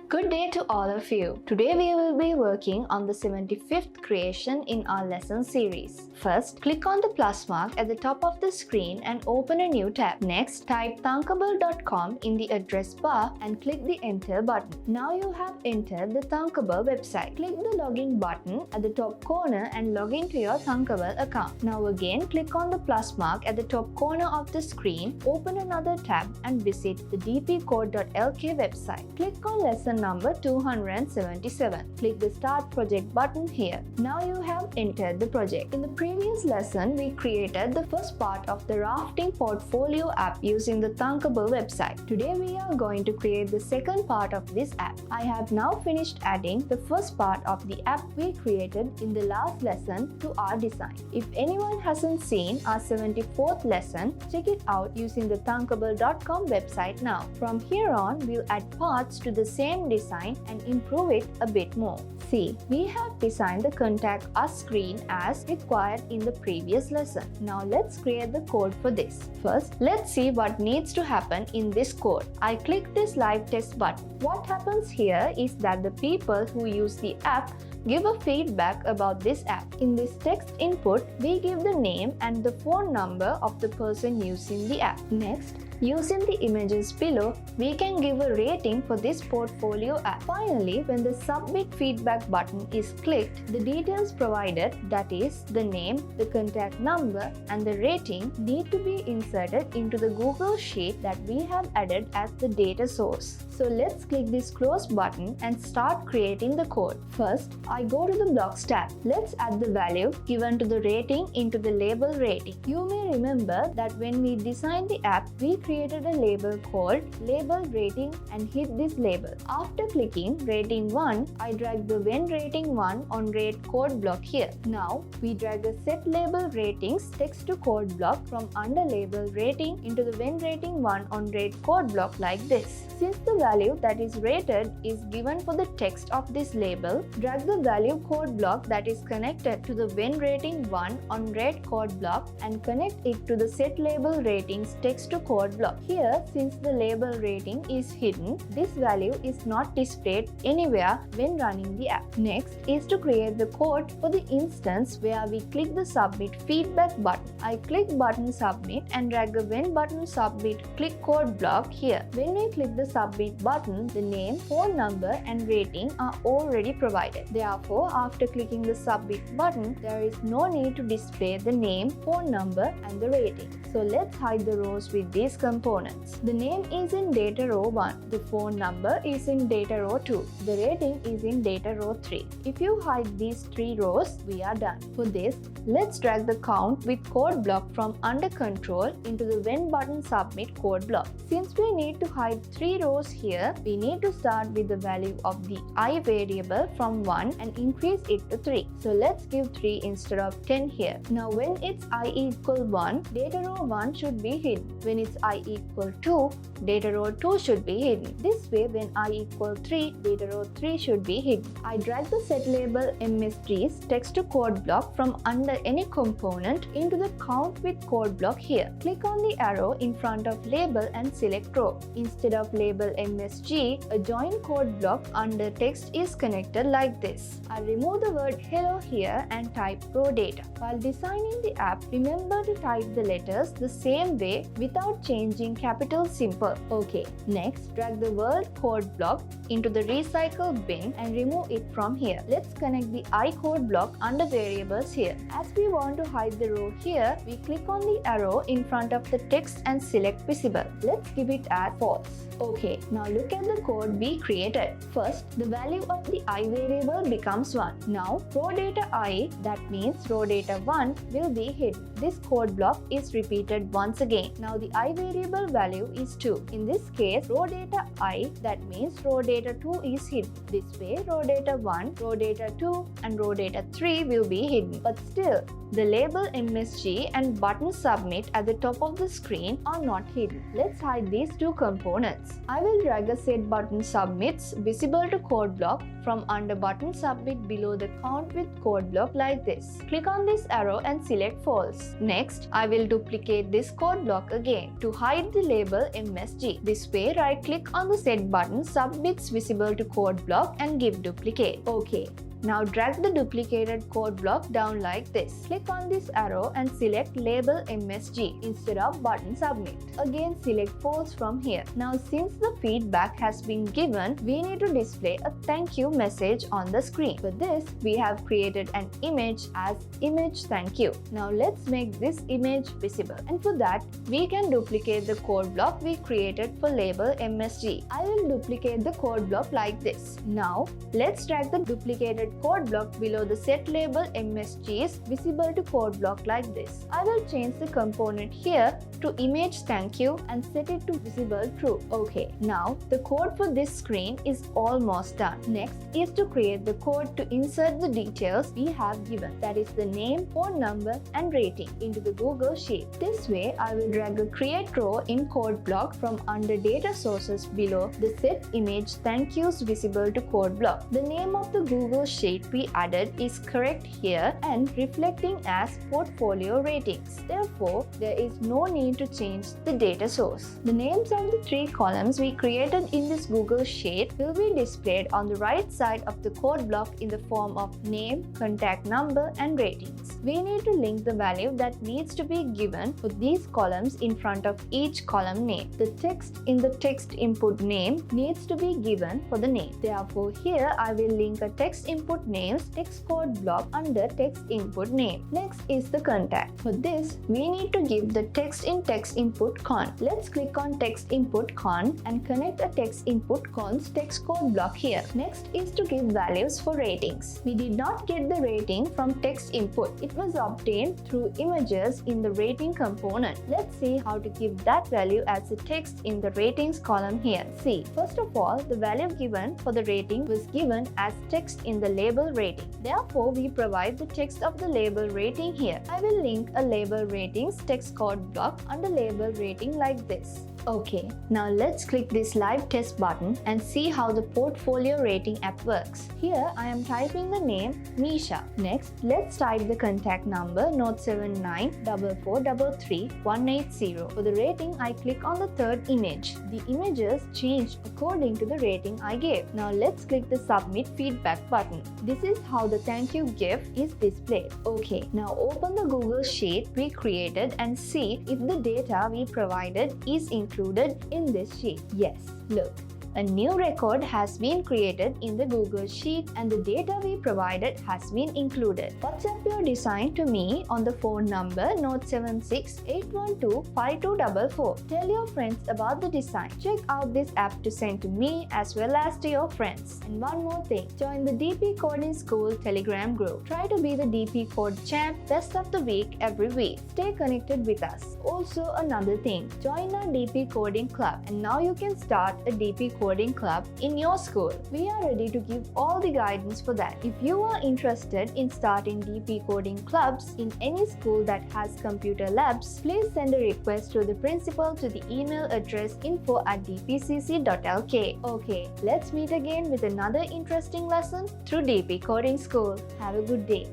Good day to all of you. Today we will be working on the 75th creation in our lesson series. First, click on the plus mark at the top of the screen and open a new tab. Next, type thunkable.com in the address bar and click the enter button. Now you have entered the Thunkable website. Click the login button at the top corner and log into your Thunkable account. Now again, click on the plus mark at the top corner of the screen, open another tab and visit the dpcode.lk website. Click on lesson number 277. Click the Start Project button here. Now you have entered the project. In the previous lesson, we created the first part of the rafting portfolio app using the Thunkable website. Today we are going to create the second part of this app. I have now finished adding the first part of the app we created in the last lesson to our design. If anyone hasn't seen our 74th lesson, check it out using the thunkable.com website now. From here on, we'll add parts to the same design and improve it a bit more. See, we have designed the Contact Us screen as required in the previous lesson. Now let's create the code for this. First, let's see what needs to happen in this code. I click this live test button. What happens here is that the people who use the app give a feedback about this app. In this text input, we give the name and the phone number of the person using the app. Next, using the images below, we can give a rating for this portfolio app. Finally, when the Submit Feedback button is clicked, the details provided, that is, the name, the contact number, and the rating, need to be inserted into the Google Sheet that we have added as the data source. So let's click this Close button and start creating the code. First, I go to the Blocks tab. Let's add the value given to the rating into the label rating. You may remember that when we designed the app, we created a label called Label Rating and hit this label. After clicking Rating 1, I drag the When Rating 1 on Rate code block here. Now, we drag the Set Label Ratings text to code block from under Label Rating into the When Rating 1 on Rate code block like this. Since the value that is rated is given for the text of this label, drag the value code block that is connected to the When Rating 1 on Rate code block and connect it to the Set Label Ratings text to code block. Here, since the label rating is hidden, this value is not displayed anywhere when running the app. Next is to create the code for the instance where we click the Submit Feedback button. I click button Submit and drag the When button Submit click code block here. When we click the Submit button, the name, phone number, and rating are already provided. Therefore, after clicking the Submit button, there is no need to display the name, phone number, and the rating. So let's hide the rows with these components. The name is in data row 1. The phone number is in data row 2. The rating is in data row 3. If you hide these 3 rows, we are done. For this, let's drag the count with code block from under control into the When button Submit code block. Since we need to hide 3 rows here, we need to start with the value of the I variable from 1 and increase it to 3. So let's give 3 instead of 10 here. Now when it's I equal 1, data row 1 should be hidden. When it's I equal 2, data row 2 should be hidden. This way, when I equal 3, data row 3 should be hidden. I drag the set label MSG's text to code block from under any component into the count with code block here. Click on the arrow in front of label and select row. Instead of label MSG, a join code block under text is connected like this. I remove the word hello here and type row data. While designing the app, remember to type the letters the same way without changing capital simple. Okay, next drag the word code block into the recycle bin and remove it from here. Let's connect the I code block under variables here. As we want to hide the row here, we click on the arrow in front of the text and select visible. Let's give it as false. Okay, now look at the code we created. First, the value of the I variable becomes 1. Now, row data I, that means row data 1, will be hidden. This code block is repeated once again. Now the I variable value is 2. In this case, row data I, that means row data 2 is hidden. This way, row data 1, row data 2, and row data 3 will be hidden. But still, the label MSG and button Submit at the top of the screen are not hidden. Let's hide these two components. I will drag a Set button Submits visible to code block from under button submit below the count with code block like this. Click on this arrow and select false. Next, I will duplicate this code block again to hide the label MSG. This way, right click on the set button, submits visible to code block and give duplicate. Okay. Now drag the duplicated code block down like this. Click on this arrow and select label MSG instead of button submit. Again select false from here. Now since the feedback has been given, we need to display a thank you message on the screen. For this, we have created an image as image thank you. Now let's make this image visible. And for that, we can duplicate the code block we created for label MSG. I will duplicate the code block like this. Now let's drag the duplicated code block below the set label MSG is visible to code block like this. I will change the component here to image thank you and set it to visible true. Okay, now the code for this screen is almost done. Next is to create the code to insert the details we have given, that is the name, phone number and rating, into the Google Sheet. This way, I will drag a create row in code block from under data sources below the set image thank yous visible to code block. The name of the Google Sheet we added is correct here and reflecting as portfolio ratings. Therefore, there is no need to change the data source. The names of the three columns we created in this Google Sheet will be displayed on the right side of the code block in the form of name, contact number, and ratings. We need to link the value that needs to be given for these columns in front of each column name. The text in the text input name needs to be given for the name. Therefore, here I will link a text input names text code block under text input name. Next is the contact. For this, we need to give the text in text input con. Let's click on text input con and connect a text input con's text code block here. Next is to give values for ratings. We did not get the rating from text input. It was obtained through images in the rating component. Let's see how to give that value as a text in the ratings column here. See, first of all, the value given for the rating was given as text in the label rating. Therefore, we provide the text of the label rating here. I will link a label ratings text code block under label rating like this. Okay, now let's click this live test button and see how the portfolio rating app works. Here I am typing the name Misha. Next, let's type the contact number Note 7944333180. For the rating, I click on the third image. The images changed according to the rating I gave. Now let's click the submit feedback button. This is how the thank you GIF is displayed. Okay, now open the Google Sheet we created and see if the data we provided is included in this sheet. Yes, look. A new record has been created in the Google Sheet and the data we provided has been included. WhatsApp your design to me on the phone number Note 7681252244. Tell your friends about the design. Check out this app to send to me as well as to your friends. And one more thing, join the DP Coding School Telegram group. Try to be the DP Code Champ best of the week every week. Stay connected with us. Also another thing, join our DP Coding Club and now you can start a DP Coding Club in your school. We are ready to give all the guidance for that. If you are interested in starting DP Coding Clubs in any school that has computer labs, please send a request to the principal to the email address info@dpcc.lk. Okay, let's meet again with another interesting lesson through DP Coding School. Have a good day.